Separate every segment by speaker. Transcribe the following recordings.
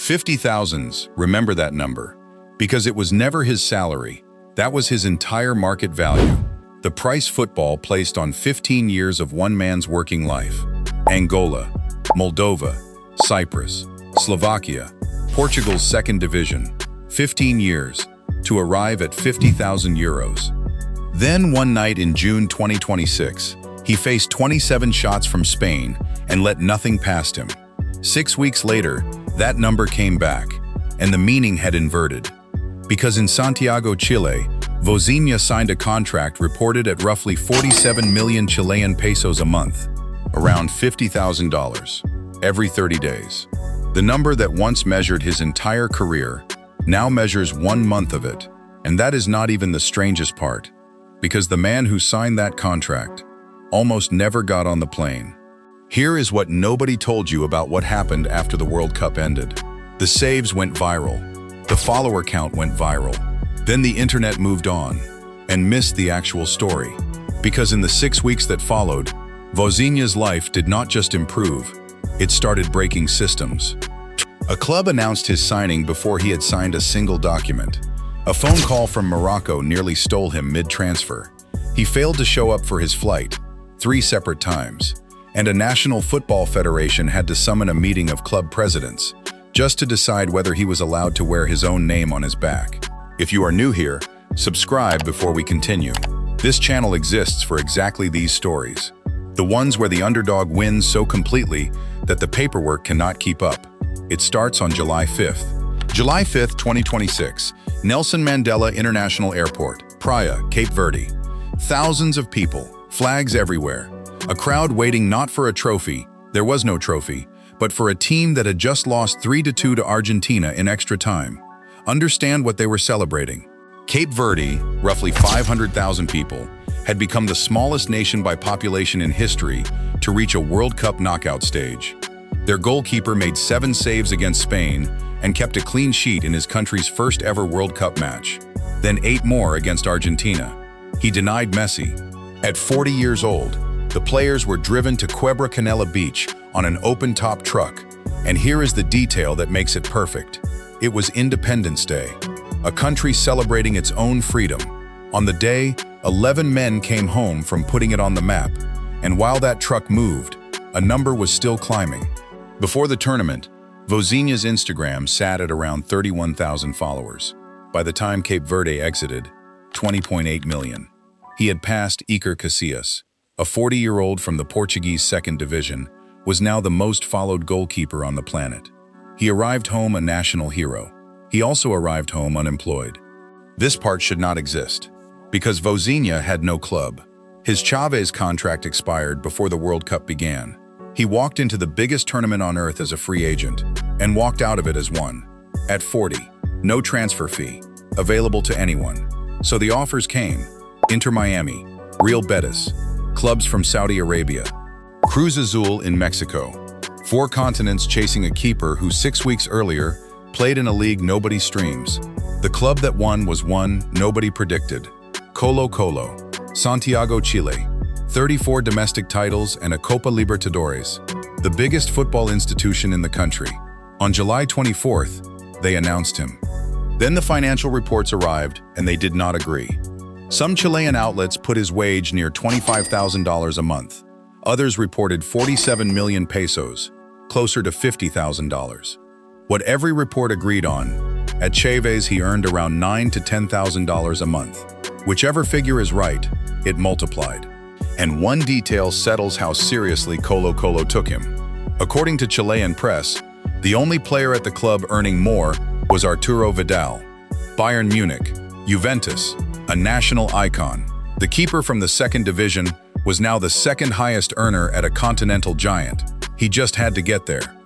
Speaker 1: 50,000s, remember that number, because it was never his salary. That was his entire market value. The price football placed on 15 years of one man's working life. Angola, Moldova, Cyprus, Slovakia, Portugal's second division. 15 years to arrive at 50,000 euros. Then one night in June 2026, he faced 27 shots from Spain and let nothing past him. 6 weeks later, that number came back, and the meaning had inverted. Because in Santiago, Chile, Vozinha signed a contract reported at roughly 47 million Chilean pesos a month, around $50,000, every 30 days. The number that once measured his entire career now measures 1 month of it, and that is not even the strangest part, because the man who signed that contract almost never got on the plane. Here is what nobody told you about what happened after the World Cup ended. The saves went viral. The follower count went viral. Then the internet moved on and missed the actual story, because in the 6 weeks that followed, Vozinha's life did not just improve, it started breaking systems. A club announced his signing before he had signed a single document. A phone call from Morocco nearly stole him mid-transfer. He failed to show up for his flight 3 separate times, and a national football federation had to summon a meeting of club presidents just to decide whether he was allowed to wear his own name on his back. If you are new here, subscribe before we continue. This channel exists for exactly these stories. The ones where the underdog wins so completely that the paperwork cannot keep up. It starts on July 5th. July 5th, 2026, Nelson Mandela International Airport, Praia, Cape Verde. Thousands of people, flags everywhere. A crowd waiting not for a trophy, there was no trophy, but for a team that had just lost 3-2 to Argentina in extra time. Understand what they were celebrating. Cape Verde, roughly 500,000 people, had become the smallest nation by population in history to reach a World Cup knockout stage. Their goalkeeper made 7 saves against Spain and kept a clean sheet in his country's first ever World Cup match, then 8 more against Argentina. He denied Messi. At 40 years old, the players were driven to Quebra Canela Beach on an open-top truck, and here is the detail that makes it perfect. It was Independence Day, a country celebrating its own freedom. On the day, 11 men came home from putting it on the map, and while that truck moved, a number was still climbing. Before the tournament, Vozinha's Instagram sat at around 31,000 followers. By the time Cape Verde exited, 20.8 million. He had passed Iker Casillas. A 40-year-old from the Portuguese second division was now the most followed goalkeeper on the planet. He arrived home a national hero. He also arrived home unemployed. This part should not exist, because Vozinha had no club. His Chavez contract expired before the World Cup began. He walked into the biggest tournament on earth as a free agent, and walked out of it as one. At 40, no transfer fee, available to anyone. So the offers came. Inter Miami, Real Betis, clubs from Saudi Arabia, Cruz Azul in Mexico. 4 continents chasing a keeper who 6 weeks earlier played in a league nobody streams. The club that won was one nobody predicted. Colo-Colo, Santiago, Chile. 34 domestic titles and a Copa Libertadores, the biggest football institution in the country. On July 24th, they announced him. Then the financial reports arrived, and they did not agree. Some Chilean outlets put his wage near $25,000 a month. Others reported 47 million pesos, closer to $50,000. What every report agreed on, at Chavez he earned around $9,000 to $10,000 a month. Whichever figure is right, it multiplied. And one detail settles how seriously Colo-Colo took him. According to Chilean press, the only player at the club earning more was Arturo Vidal. Bayern Munich, Juventus, a national icon. The keeper from the second division was now the second highest earner at a continental giant. He just had to get there.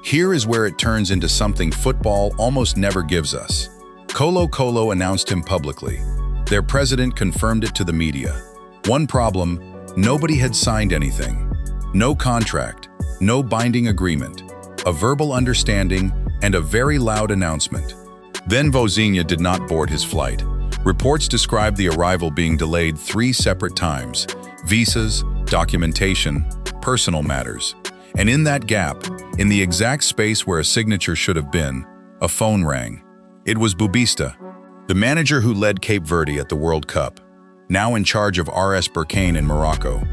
Speaker 1: Here is where it turns into something football almost never gives us. Colo-Colo announced him publicly. Their president confirmed it to the media. One problem, nobody had signed anything. No contract, no binding agreement, a verbal understanding, and a very loud announcement. Then Vozinha did not board his flight. Reports described the arrival being delayed 3 separate times: visas, documentation, personal matters. And in that gap, in the exact space where a signature should have been, a phone rang. It was Bubista, the manager who led Cape Verde at the World Cup, now in charge of RS Berkane in Morocco.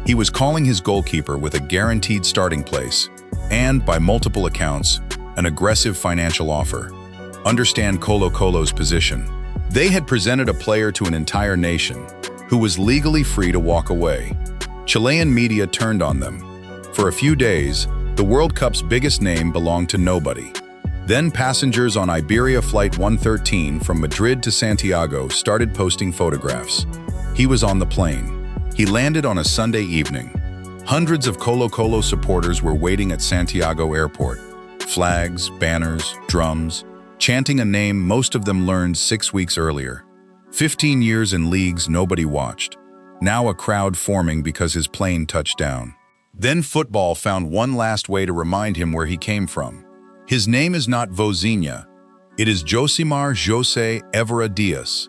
Speaker 1: He was calling his goalkeeper with a guaranteed starting place and, by multiple accounts, an aggressive financial offer. Understand Colo-Colo's position. They had presented a player to an entire nation who was legally free to walk away. Chilean media turned on them. For a few days, the World Cup's biggest name belonged to nobody. Then passengers on Iberia Flight 113 from Madrid to Santiago started posting photographs. He was on the plane. He landed on a Sunday evening. Hundreds of Colo-Colo supporters were waiting at Santiago Airport. Flags, banners, drums, chanting a name most of them learned 6 weeks earlier. 15 years in leagues nobody watched. Now a crowd forming because his plane touched down. Then football found one last way to remind him where he came from. His name is not Vozinha. It is Josimar José Évora Dias.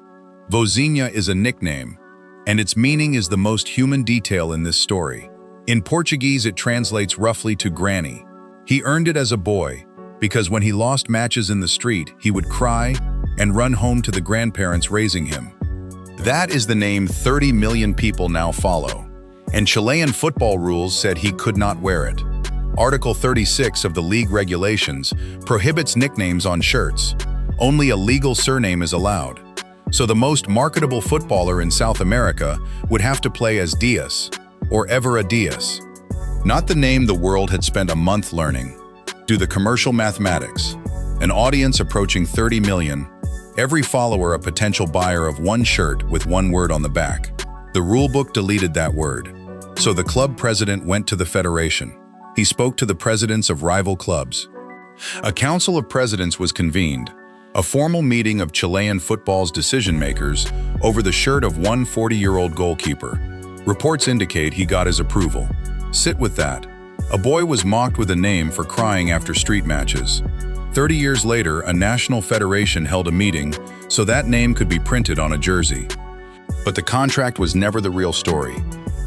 Speaker 1: Vozinha is a nickname, and its meaning is the most human detail in this story. In Portuguese, it translates roughly to granny. He earned it as a boy, because when he lost matches in the street, he would cry and run home to the grandparents raising him. That is the name 30 million people now follow, and Chilean football rules said he could not wear it. Article 36 of the league regulations prohibits nicknames on shirts. Only a legal surname is allowed. So the most marketable footballer in South America would have to play as Dias, or Évora Dias. Not the name the world had spent a month learning. Do the commercial mathematics. An audience approaching 30 million, every follower a potential buyer of one shirt with one word on the back. The rulebook deleted that word. So the club president went to the federation. He spoke to the presidents of rival clubs. A council of presidents was convened, a formal meeting of Chilean football's decision-makers over the shirt of one 40-year-old goalkeeper. Reports indicate he got his approval. Sit with that. A boy was mocked with a name for crying after street matches. 30 years later, a national federation held a meeting so that name could be printed on a jersey. But the contract was never the real story.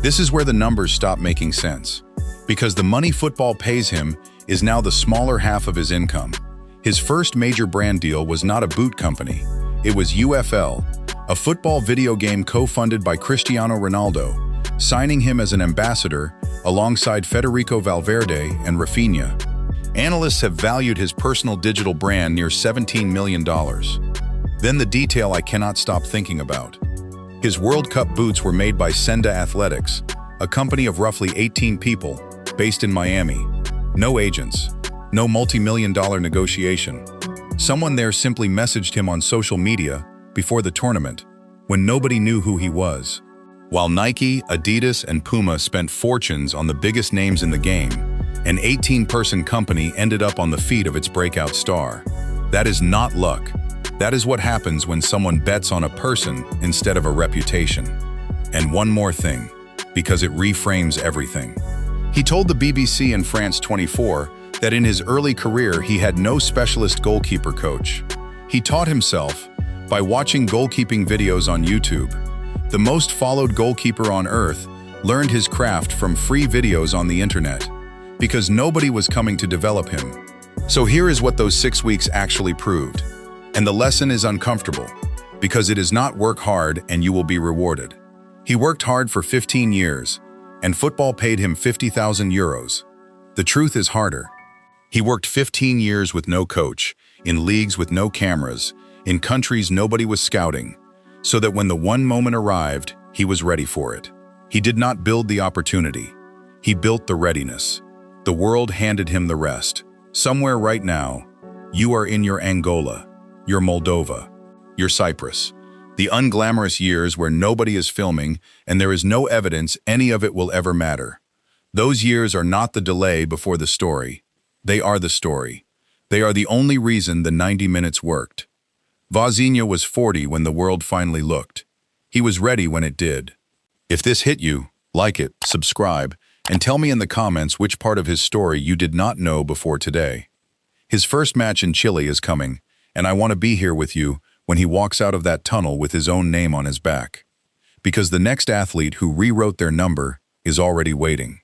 Speaker 1: This is where the numbers stop making sense. Because the money football pays him is now the smaller half of his income. His first major brand deal was not a boot company. It was UFL, a football video game co-funded by Cristiano Ronaldo, signing him as an ambassador alongside Federico Valverde and Rafinha. Analysts have valued his personal digital brand near $17 million. Then the detail I cannot stop thinking about. His World Cup boots were made by Senda Athletics, a company of roughly 18 people, based in Miami. No agents, no multi-million-dollar negotiation. Someone there simply messaged him on social media before the tournament, when nobody knew who he was. While Nike, Adidas, and Puma spent fortunes on the biggest names in the game, an 18-person company ended up on the feet of its breakout star. That is not luck. That is what happens when someone bets on a person instead of a reputation. And one more thing, because it reframes everything. He told the BBC in France 24 that in his early career he had no specialist goalkeeper coach. He taught himself by watching goalkeeping videos on YouTube. The most followed goalkeeper on earth learned his craft from free videos on the internet, because nobody was coming to develop him. So here is what those 6 weeks actually proved. And the lesson is uncomfortable, because it is not work hard and you will be rewarded. He worked hard for 15 years, and football paid him 50,000 euros. The truth is harder. He worked 15 years with no coach, in leagues with no cameras, in countries nobody was scouting, so that when the one moment arrived, he was ready for it. He did not build the opportunity. He built the readiness. The world handed him the rest. Somewhere right now, you are in your Angola, your Moldova, your Cyprus, the unglamorous years where nobody is filming and there is no evidence any of it will ever matter. Those years are not the delay before the story. They are the story. They are the only reason the 90 minutes worked. Vozinha was 40 when the world finally looked. He was ready when it did. If this hit you, like it, subscribe, and tell me in the comments which part of his story you did not know before today. His first match in Chile is coming, and I want to be here with you when he walks out of that tunnel with his own name on his back. Because the next athlete who rewrote their number is already waiting.